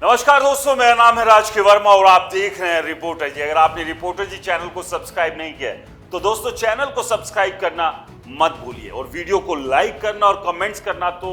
नमस्कार दोस्तों, मेरा नाम है राज के वर्मा और आप देख रहे हैं रिपोर्टर जी। अगर आपने रिपोर्टर जी चैनल को सब्सक्राइब नहीं किया है तो दोस्तों चैनल को सब्सक्राइब करना मत भूलिए और वीडियो को लाइक करना और कमेंट्स करना तो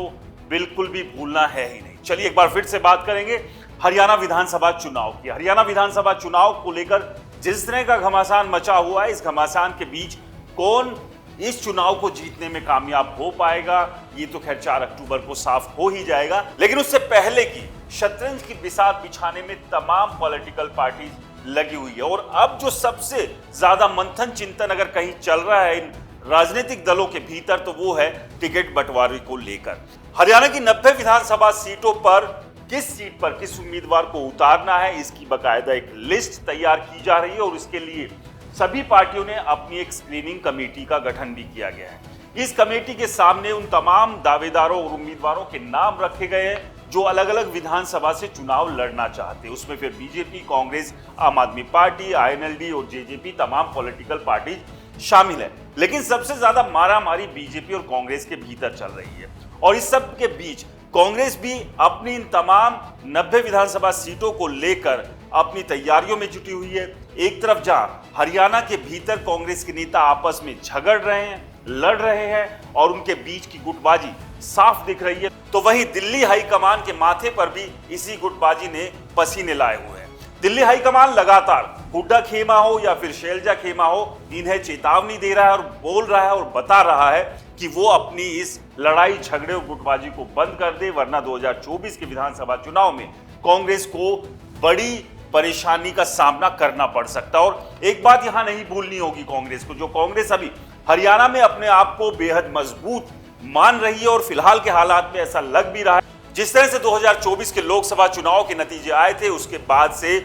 बिल्कुल भी भूलना है ही नहीं। चलिए एक बार फिर से बात करेंगे हरियाणा विधानसभा चुनाव की। हरियाणा विधानसभा चुनाव को लेकर जिस तरह का घमासान मचा हुआ है, इस घमासान के बीच कौन इस चुनाव को जीतने में कामयाब हो पाएगा, ये तो खैर 4 अक्टूबर को साफ हो ही जाएगा। लेकिन उससे पहले की शतरंज की बिसात बिछाने में तमाम पॉलिटिकल पार्टीज लगी हुई है और अब जो सबसे ज्यादा मंथन चिंतन अगर कहीं चल रहा है इन राजनीतिक दलों के भीतर तो वो है टिकट बंटवारे को लेकर। हरियाणा की 90 विधानसभा सीटों पर किस सीट पर किस उम्मीदवार को उतारना है, इसकी बकायदा एक लिस्ट तैयार की जा रही है और इसके लिए सभी पार्टियों ने अपनी एक स्क्रीनिंग कमेटी का गठन भी किया गया है। इस कमेटी के सामने उन तमाम दावेदारों और उम्मीदवारों के नाम रखे गए हैं जो अलग अलग विधानसभा से चुनाव लड़ना चाहते हैं। उसमें फिर बीजेपी, कांग्रेस, आम आदमी पार्टी, आईएनएलडी और जेजेपी तमाम पॉलिटिकल पार्टी शामिल है। लेकिन सबसे ज्यादा मारामारी बीजेपी और कांग्रेस के भीतर चल रही है और इस सब के बीच कांग्रेस भी अपनी इन तमाम 90 विधानसभा सीटों को लेकर अपनी तैयारियों में जुटी हुई है। एक तरफ जहां हरियाणा के भीतर कांग्रेस के नेता आपस में झगड़ रहे हैं, लड़ रहे हैं और उनके बीच की गुटबाजी साफ दिख रही है, तो वहीं दिल्ली हाईकमान के माथे पर भी इसी गुटबाजी ने पसीने लाए हुए हैं। दिल्ली हाईकमान लगातार हुड्डा खेमा हो या फिर शैलजा खेमा हो, इन्हें चेतावनी दे रहा है और बोल रहा है और बता रहा है कि वो अपनी इस लड़ाई झगड़े और गुटबाजी को बंद कर दे, वरना 2024 के विधानसभा चुनाव में कांग्रेस को बड़ी परेशानी का सामना करना पड़ सकता है। और एक बात यहां नहीं भूलनी होगी कांग्रेस को, जो कांग्रेस अभी हरियाणा में अपने आप को बेहद मजबूत मान रही है और फिलहाल के हालात में ऐसा लग भी रहा है। जिस तरह से 2024 के लोकसभा चुनाव के नतीजे आए थे उसके बाद से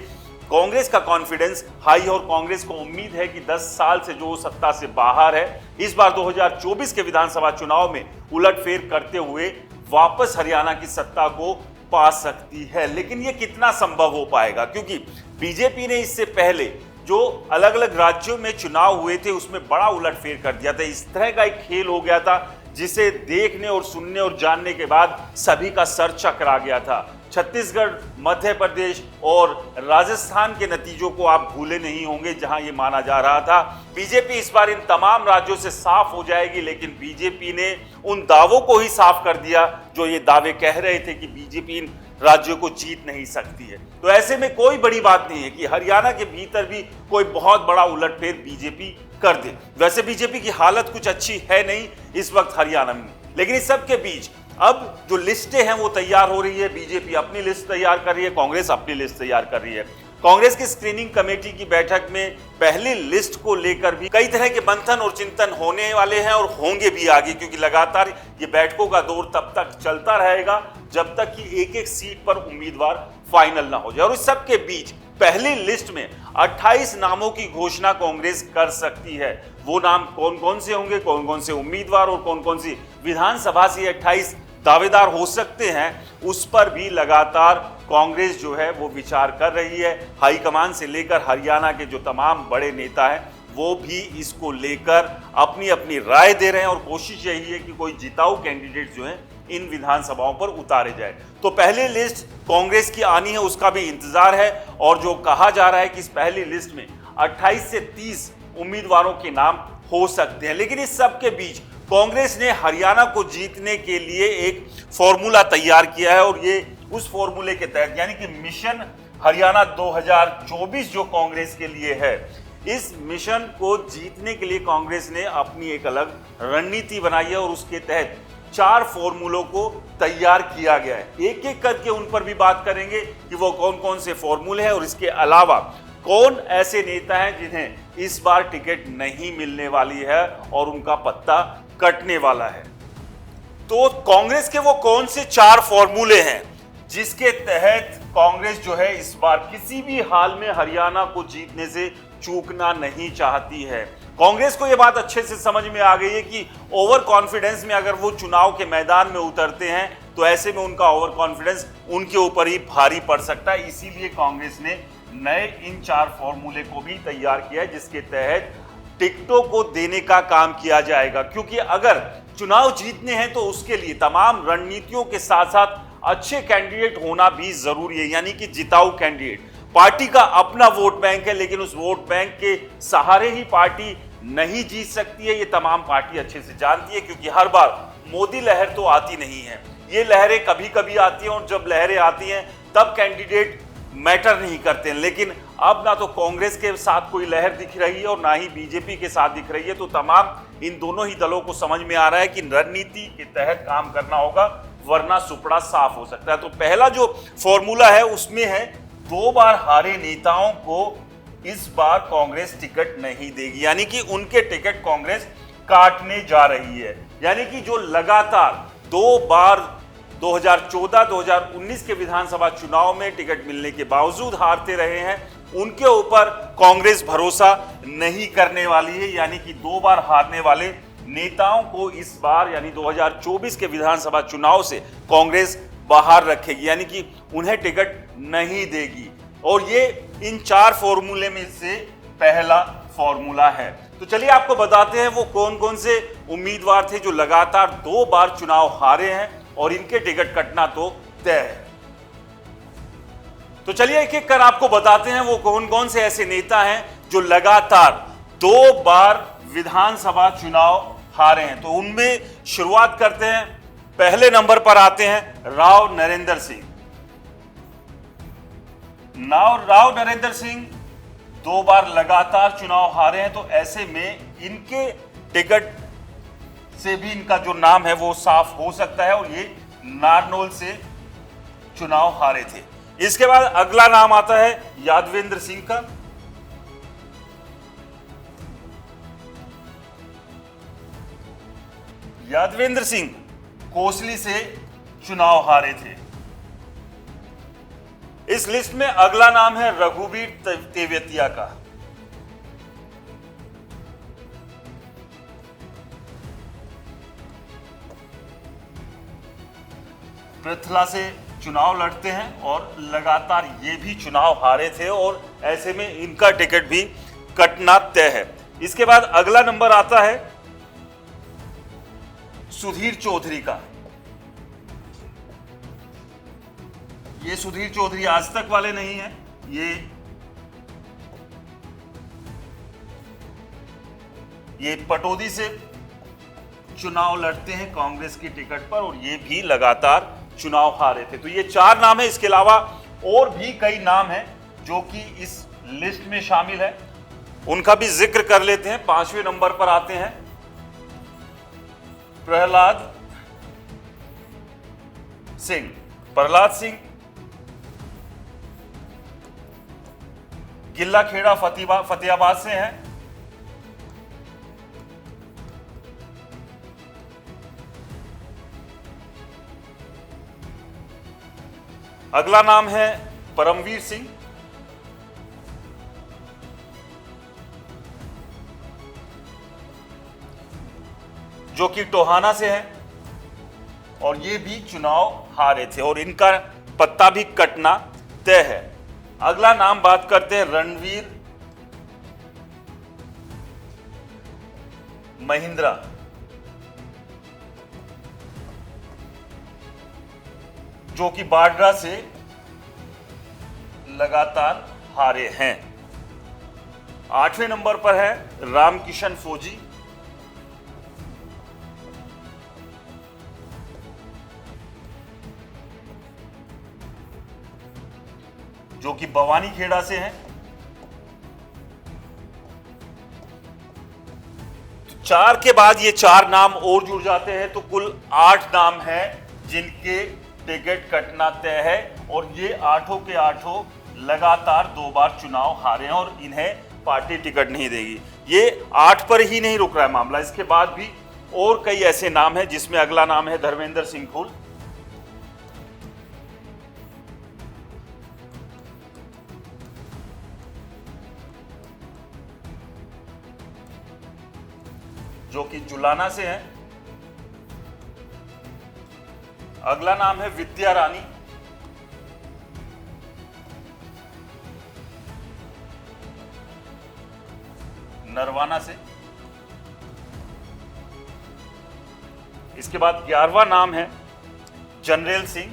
कांग्रेस का कॉन्फिडेंस हाई और कांग्रेस को उम्मीद है कि 10 साल से जो सत्ता से बाहर है, इस बार 2024 के विधानसभा चुनाव में उलटफेर करते हुए वापस हरियाणा की सत्ता को पा सकती है। लेकिन यह कितना संभव हो पाएगा, क्योंकि बीजेपी ने इससे पहले जो अलग अलग राज्यों में चुनाव हुए थे उसमें बड़ा उलटफेर कर दिया था। इस तरह का एक खेल हो गया था जिसे देखने और सुनने और जानने के बाद सभी का सर चकरा गया था। छत्तीसगढ़, मध्य प्रदेश और राजस्थान के नतीजों को आप भूले नहीं होंगे, जहां ये माना जा रहा था बीजेपी इस बार इन तमाम राज्यों से साफ हो जाएगी, लेकिन बीजेपी ने उन दावों को ही साफ कर दिया जो ये दावे कह रहे थे कि बीजेपी इन राज्यों को जीत नहीं सकती है। तो ऐसे में कोई बड़ी बात नहीं है कि हरियाणा के भीतर भी कोई बहुत बड़ा उलटफेर बीजेपी कर दे। वैसे बीजेपी की हालत कुछ अच्छी है नहीं इस वक्त हरियाणा में, लेकिन इस सब के बीच अब जो लिस्टें हैं वो तैयार हो रही है। बीजेपी अपनी लिस्ट तैयार कर रही है, कांग्रेस अपनी लिस्ट तैयार कर रही है। कांग्रेस की स्क्रीनिंग कमेटी की बैठक में पहली लिस्ट को लेकर भी कई तरह के मंथन और चिंतन होने वाले हैं और होंगे भी आगे, क्योंकि लगातार ये बैठकों का दौर तब तक चलता रहेगा जब तक कि एक एक सीट पर उम्मीदवार फाइनल ना हो जाए। और इस सब के बीच पहली लिस्ट में 28 नामों की घोषणा कांग्रेस कर सकती है। वो नाम कौन कौन से होंगे, कौन कौन से उम्मीदवार और कौन कौन सी विधानसभा से 28 दावेदार हो सकते हैं, उस पर भी लगातार कांग्रेस जो है वो विचार कर रही है। हाईकमान से लेकर हरियाणा के जो तमाम बड़े नेता हैं वो भी इसको लेकर अपनी अपनी राय दे रहे हैं और कोशिश यही है कि कोई जिताऊ कैंडिडेट जो है इन विधानसभाओं पर उतारे जाए। तो पहली लिस्ट कांग्रेस की आनी है, उसका भी इंतजार है और जो कहा जा रहा है कि इस पहली लिस्ट में 28 से 30 उम्मीदवारों के नाम हो सकते हैं। लेकिन इस सब के बीच कांग्रेस ने हरियाणा को जीतने के लिए एक फॉर्मूला तैयार किया है और ये उस फॉर्मूले के तहत, यानी कि मिशन हरियाणा 2024 जो कांग्रेस के लिए है, इस मिशन को जीतने के लिए कांग्रेस ने अपनी एक अलग रणनीति बनाई है और उसके तहत 4 फॉर्मूलों को तैयार किया गया है। एक एक करके उन पर भी बात करेंगे कि वो कौन कौन से फॉर्मूले हैं और इसके अलावा कौन ऐसे नेता हैं जिन्हें इस बार टिकट नहीं मिलने वाली है और उनका पत्ता कटने वाला है। तो कांग्रेस के वो कौन से 4 फॉर्मूले हैं जिसके तहत कांग्रेस जो है इस बार किसी भी हाल में हरियाणा को जीतने से चूकना नहीं चाहती है। कांग्रेस को यह बात अच्छे से समझ में आ गई है कि ओवर कॉन्फिडेंस में अगर वो चुनाव के मैदान में उतरते हैं तो ऐसे में उनका ओवर कॉन्फिडेंस उनके ऊपर ही भारी पड़ सकता है। इसीलिए कांग्रेस ने नए इन 4 फॉर्मूले को भी तैयार किया है जिसके तहत टिकटों को देने का काम किया जाएगा, क्योंकि अगर चुनाव जीतने हैं तो उसके लिए तमाम रणनीतियों के साथ साथ अच्छे कैंडिडेट होना भी जरूरी है, यानी कि जिताऊ कैंडिडेट। पार्टी का अपना वोट बैंक है, लेकिन उस वोट बैंक के सहारे ही पार्टी नहीं जीत सकती है, ये तमाम पार्टी अच्छे से जानती है, क्योंकि हर बार मोदी लहर तो आती नहीं है, ये लहरें कभी कभी आती हैं, और जब लहरें आती हैं तब कैंडिडेट मैटर नहीं करते हैं। लेकिन अब ना तो कांग्रेस के साथ कोई लहर दिख रही है और ना ही बीजेपी के साथ दिख रही है, तो तमाम इन दोनों ही दलों को समझ में आ रहा है कि रणनीति के तहत काम करना होगा, वरना सुपड़ा साफ हो सकता है। तो पहला जो फॉर्मूला है उसमें है 2 बार हारे नेताओं को इस बार कांग्रेस टिकट नहीं देगी, यानी कि उनके टिकट कांग्रेस काटने जा रही है। यानी कि जो लगातार 2 बार 2014-2019 के विधानसभा चुनाव में टिकट मिलने के बावजूद हारते रहे हैं, उनके ऊपर कांग्रेस भरोसा नहीं करने वाली है। यानी कि 2 बार हारने वाले नेताओं को इस बार यानी 2024 के विधानसभा चुनाव से कांग्रेस बाहर रखेगी, यानी कि उन्हें टिकट नहीं देगी। और ये इन 4 फॉर्मूले में से पहला फॉर्मूला है। तो चलिए आपको बताते हैं वो कौन कौन से उम्मीदवार थे जो लगातार 2 बार चुनाव हारे हैं और इनके टिकट कटना तो तय है। तो चलिए एक एक कर आपको बताते हैं वो कौन कौन से ऐसे नेता हैं जो लगातार 2 बार विधानसभा चुनाव हारे हैं। तो उनमें शुरुआत करते हैं, पहले नंबर पर आते हैं राव नरेंद्र सिंह। राव नरेंद्र सिंह 2 बार लगातार चुनाव हारे हैं, तो ऐसे में इनके टिकट से भी इनका जो नाम है वो साफ हो सकता है, और ये नारनौल से चुनाव हारे थे। इसके बाद अगला नाम आता है यादवेंद्र सिंह का। यादवेंद्र सिंह कोसली से चुनाव हारे थे। इस लिस्ट में अगला नाम है रघुवीर तेवतिया का। पृथला से चुनाव लड़ते हैं और लगातार ये भी चुनाव हारे थे, और ऐसे में इनका टिकट भी कटना तय है। इसके बाद अगला नंबर आता है सुधीर चौधरी का। ये सुधीर चौधरी आज तक वाले नहीं हैं, ये पटौदी से चुनाव लड़ते हैं कांग्रेस की टिकट पर, और ये भी लगातार चुनाव हारे थे। तो ये 4 नाम है। इसके अलावा और भी कई नाम हैं जो कि इस लिस्ट में शामिल है, उनका भी जिक्र कर लेते हैं। 5वें नंबर पर आते हैं प्रहलाद सिंह गिल्ला खेड़ा फतेहाबाद से हैं। अगला नाम है परमवीर सिंह। जो कि टोहाना से हैं, और ये भी चुनाव हारे थे, और इनका पत्ता भी कटना तय है। अगला नाम बात करते हैं रणवीर महिंद्रा। जो कि बाड्रा से लगातार हारे हैं। 8वें नंबर पर है रामकिशन फौजी। जो कि भवानी खेड़ा से हैं। 4 के बाद ये 4 नाम और जुड़ जाते हैं, तो कुल 8 नाम हैं जिनके टिकट कटना तय है, और ये 8 के 8 लगातार 2 बार चुनाव हारे हैं, और इन्हें पार्टी टिकट नहीं देगी। ये 8 पर ही नहीं रुक रहा है मामला, इसके बाद भी और कई ऐसे नाम हैं, जिसमें अगला नाम है धर्मेंद्र सिंह फूल। जो कि जुलाना से हैं। अगला नाम है विद्या रानी। नरवाना से। इसके बाद 11वां नाम है जनरल सिंह।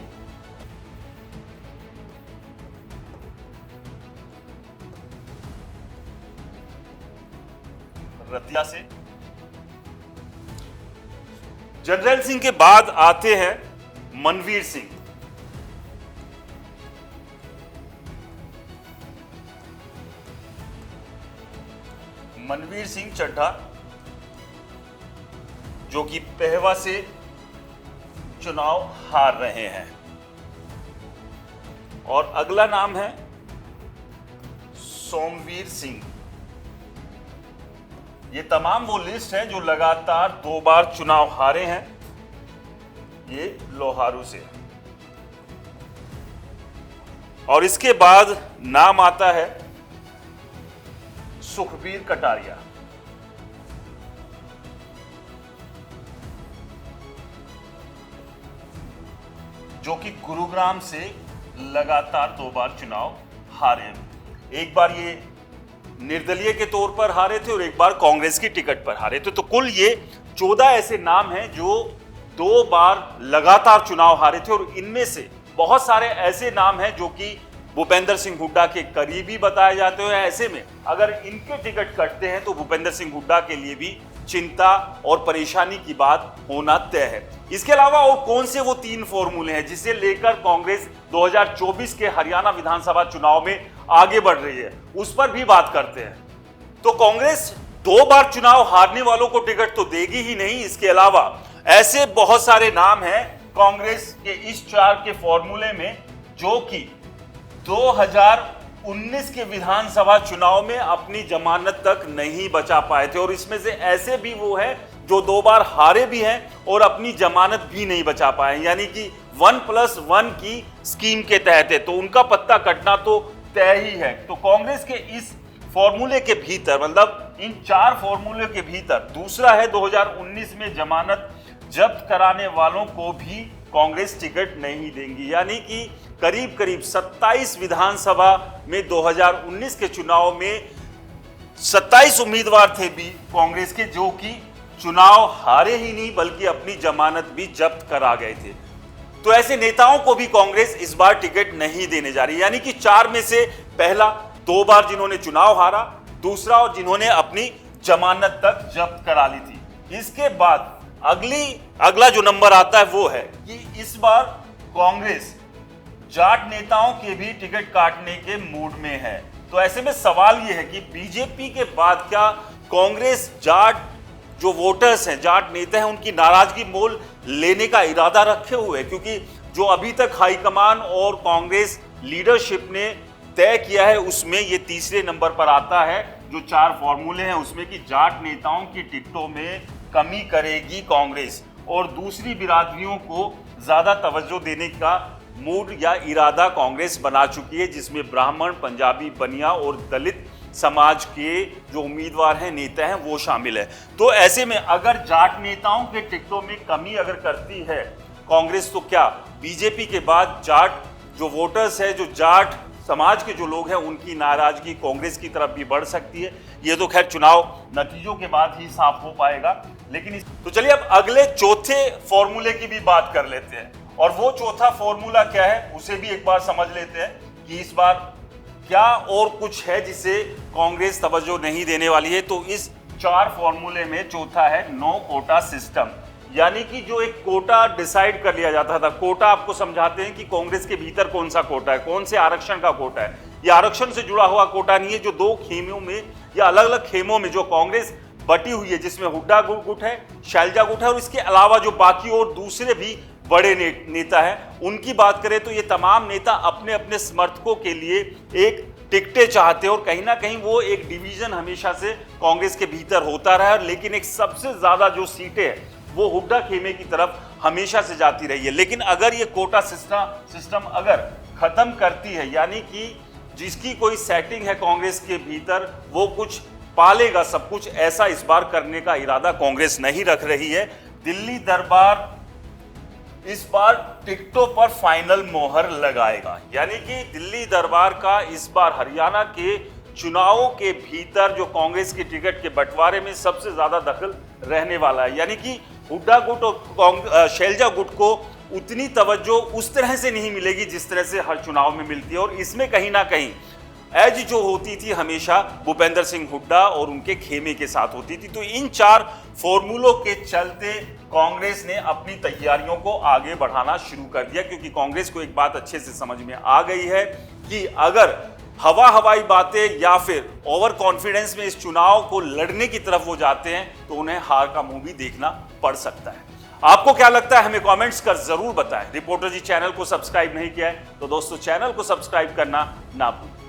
रतिया से। जनरल सिंह के बाद आते हैं मनवीर सिंह। मनवीर सिंह चड्ढा जो कि पेहवा से चुनाव हार रहे हैं। और अगला नाम है सोमवीर सिंह। ये तमाम वो लिस्ट है जो लगातार 2 बार चुनाव हारे हैं। ये लोहारू से। और इसके बाद नाम आता है सुखबीर कटारिया। जो कि गुरुग्राम से लगातार 2 बार चुनाव हारे हैं। एक बार ये निर्दलीय के तौर पर हारे थे और एक बार कांग्रेस की टिकट पर हारे थे। तो कुल ये 14 ऐसे नाम हैं जो 2 बार लगातार चुनाव हारे थे। और इनमें से बहुत सारे ऐसे नाम हैं जो कि भूपेंद्र सिंह हुड्डा के करीबी बताए जाते हैं। ऐसे में अगर इनके टिकट कटते हैं तो भूपेंद्र सिंह हुड्डा के लिए भी चिंता और परेशानी की बात होना तय है। इसके अलावा और कौन से वो 3 फॉर्मूले हैं जिसे लेकर कांग्रेस 2024 के हरियाणा विधानसभा चुनाव में आगे बढ़ रही है, उस पर भी बात करते हैं। तो कांग्रेस 2 बार चुनाव हारने वालों को टिकट तो देगी ही नहीं, इसके अलावा ऐसे बहुत सारे नाम हैं कांग्रेस के इस 4 के फॉर्मूले में जो कि 2019 के विधानसभा चुनाव में अपनी जमानत तक नहीं बचा पाए थे। और इसमें से ऐसे भी वो हैं जो 2 बार हारे भी हैं और अपनी जमानत भी नहीं बचा पाए, यानी कि 1+1 की स्कीम के तहत है। तो उनका पत्ता कटना तो तय ही है। तो कांग्रेस के इस फॉर्मूले के भीतर, मतलब इन 4 फॉर्मूले के भीतर, दूसरा है 2019 में जमानत जब्त कराने वालों को भी कांग्रेस टिकट नहीं देंगी। यानी कि करीब करीब 27 विधानसभा में 2019 के चुनाव में 27 उम्मीदवार थे भी कांग्रेस के जो कि चुनाव हारे ही नहीं बल्कि अपनी जमानत भी जब्त करा गए थे। तो ऐसे नेताओं को भी कांग्रेस इस बार टिकट नहीं देने जा रही। यानी कि 4 में से पहला 2 बार जिन्होंने चुनाव हारा, दूसरा और जिन्होंने अपनी जमानत तक जब्त करा ली थी। इसके बाद अगला जो नंबर आता है वो है कि इस बार कांग्रेस जाट नेताओं के भी टिकट काटने के मूड में है। तो ऐसे में सवाल यह है कि बीजेपी के बाद क्या कांग्रेस जाट जो वोटर्स हैं, जाट नेता हैं, उनकी नाराजगी मोल लेने का इरादा रखे हुए है? क्योंकि जो अभी तक हाईकमान और कांग्रेस लीडरशिप ने तय किया है उसमें ये तीसरे नंबर पर आता है। जो 4 फॉर्मूले हैं उसमें कि जाट नेताओं की टिकटों में कमी करेगी कांग्रेस और दूसरी बिरादरियों को ज्यादा तवज्जो देने का मूड या इरादा कांग्रेस बना चुकी है, जिसमें ब्राह्मण, पंजाबी, बनिया और दलित समाज के जो उम्मीदवार हैं, नेता हैं, वो शामिल है। तो ऐसे में अगर जाट नेताओं के टिकटों में कमी अगर करती है कांग्रेस, तो क्या बीजेपी के बाद जाट जो वोटर्स है, जो जाट समाज के जो लोग हैं, उनकी नाराजगी कांग्रेस की तरफ भी बढ़ सकती है? ये तो खैर चुनाव नतीजों के बाद ही साफ हो पाएगा। लेकिन तो चलिए अब अगले चौथे फॉर्मूले की भी बात कर लेते हैं। और वो चौथा फॉर्मूला क्या है उसे भी एक बार समझ लेते हैं कि इस बार क्या और कुछ है जिसे कांग्रेस तवज्जो नहीं देने वाली है। तो इस 4 फॉर्मूले में चौथा है नो कोटा सिस्टम। यानी कि जो एक कोटा डिसाइड कर लिया जाता था, कोटा आपको समझाते हैं कि कांग्रेस के भीतर कौन सा कोटा है, कौन से आरक्षण का कोटा है। यह आरक्षण से जुड़ा हुआ कोटा नहीं है जो 2 खेमों में या अलग अलग खेमों में जो कांग्रेस बटी हुई है, जिसमें हुड्डा गुट है, शैलजा गुट है और इसके अलावा जो बाकी और दूसरे भी बड़े नेता हैं, उनकी बात करें तो ये तमाम नेता अपने अपने समर्थकों के लिए एक टिकटें चाहते हैं और कहीं ना कहीं वो एक डिवीजन हमेशा से कांग्रेस के भीतर होता रहा है। लेकिन एक सबसे ज्यादा जो सीटें हैं वो हुड्डा खेमे की तरफ हमेशा से जाती रही है। लेकिन अगर ये कोटा सिस्टम अगर खत्म करती है, यानी कि जिसकी कोई सेटिंग है कांग्रेस के भीतर वो कुछ पालेगा सब कुछ, ऐसा इस बार करने का इरादा कांग्रेस नहीं रख रही है। दिल्ली दरबार इस बार टिकटों पर फाइनल मोहर लगाएगा। यानी कि दिल्ली दरबार का इस बार हरियाणा के चुनावों के भीतर जो कांग्रेस की टिकट के बंटवारे में सबसे ज्यादा दखल रहने वाला है। यानी कि हुड्डा गुट और शैलजा गुट को उतनी तवज्जो उस तरह से नहीं मिलेगी जिस तरह से हर चुनाव में मिलती है। और इसमें कहीं ना कहीं एज जो होती थी हमेशा भूपेंद्र सिंह हुड्डा और उनके खेमे के साथ होती थी। तो इन 4 फॉर्मूलों के चलते कांग्रेस ने अपनी तैयारियों को आगे बढ़ाना शुरू कर दिया, क्योंकि कांग्रेस को एक बात अच्छे से समझ में आ गई है कि अगर हवाई बातें या फिर ओवर कॉन्फिडेंस में इस चुनाव को लड़ने की तरफ वो जाते हैं तो उन्हें हार का मुंह भी देखना पड़ सकता है। आपको क्या लगता है, हमें कमेंट्स कर जरूर बताएं। रिपोर्टर जी चैनल को सब्सक्राइब नहीं किया है तो दोस्तों चैनल को सब्सक्राइब करना ना भूलें।